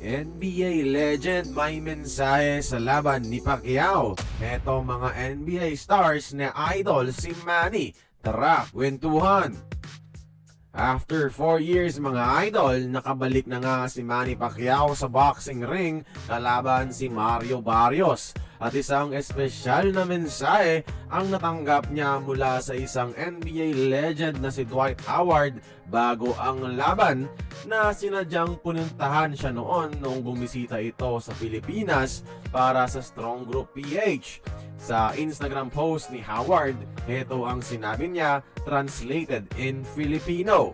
NBA legend may mensahe sa laban ni Pacquiao. Eto mga NBA stars na idol si Manny. Tara, kwentuhan! After 4 years mga idol, nakabalik na nga si Manny Pacquiao sa boxing ring kalaban si Mario Barrios. At isang espesyal na mensahe ang natanggap niya mula sa isang NBA legend na si Dwight Howard bago ang laban na sinadyang pununtahan siya noong bumisita ito sa Pilipinas para sa Strong Group PH. Sa Instagram post ni Howard, ito ang sinabi niya, translated in Filipino.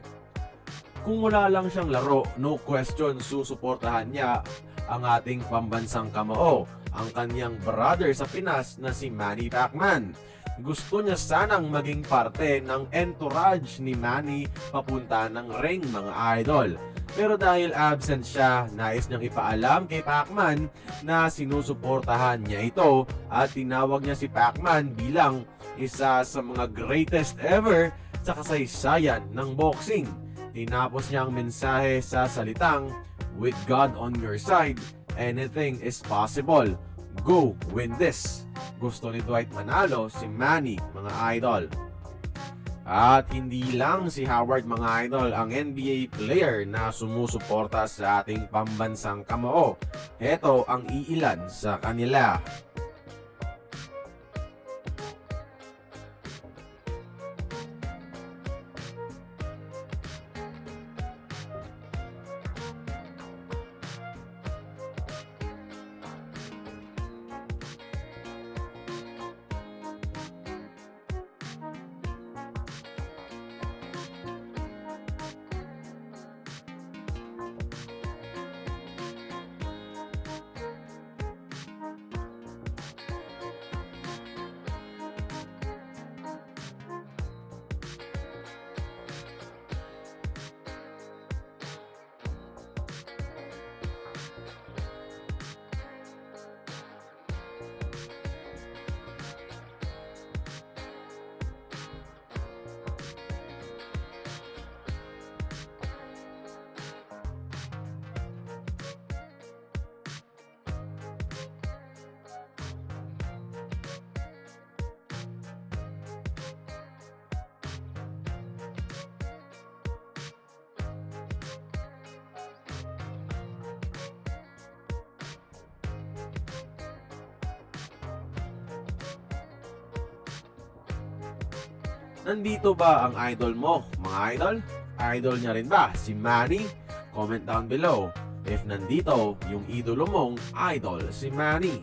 Kung wala lang siyang laro, no question susuportahan niya ang ating pambansang kamao, ang kanyang brother sa Pinas na si Manny Pacman. Gusto niya sanang maging parte ng entourage ni Manny papunta ng ring mga idol. Pero dahil absent siya, nais niyang ipaalam kay Pacman na sinusuportahan niya ito at tinawag niya si Pacman bilang isa sa mga greatest ever sa kasaysayan ng boxing. Tinapos niya ang mensahe sa salitang, "With God on your side, anything is possible. Go win this." Gusto ni Dwight manalo si Manny mga idol. At hindi lang si Howard mga idol ang NBA player na sumusuporta sa ating pambansang kamao. Ito ang iilan sa kanila. Nandito ba ang idol mo, mga idol? Idol niya rin ba si Manny? Comment down below if nandito yung idolo mong idol si Manny.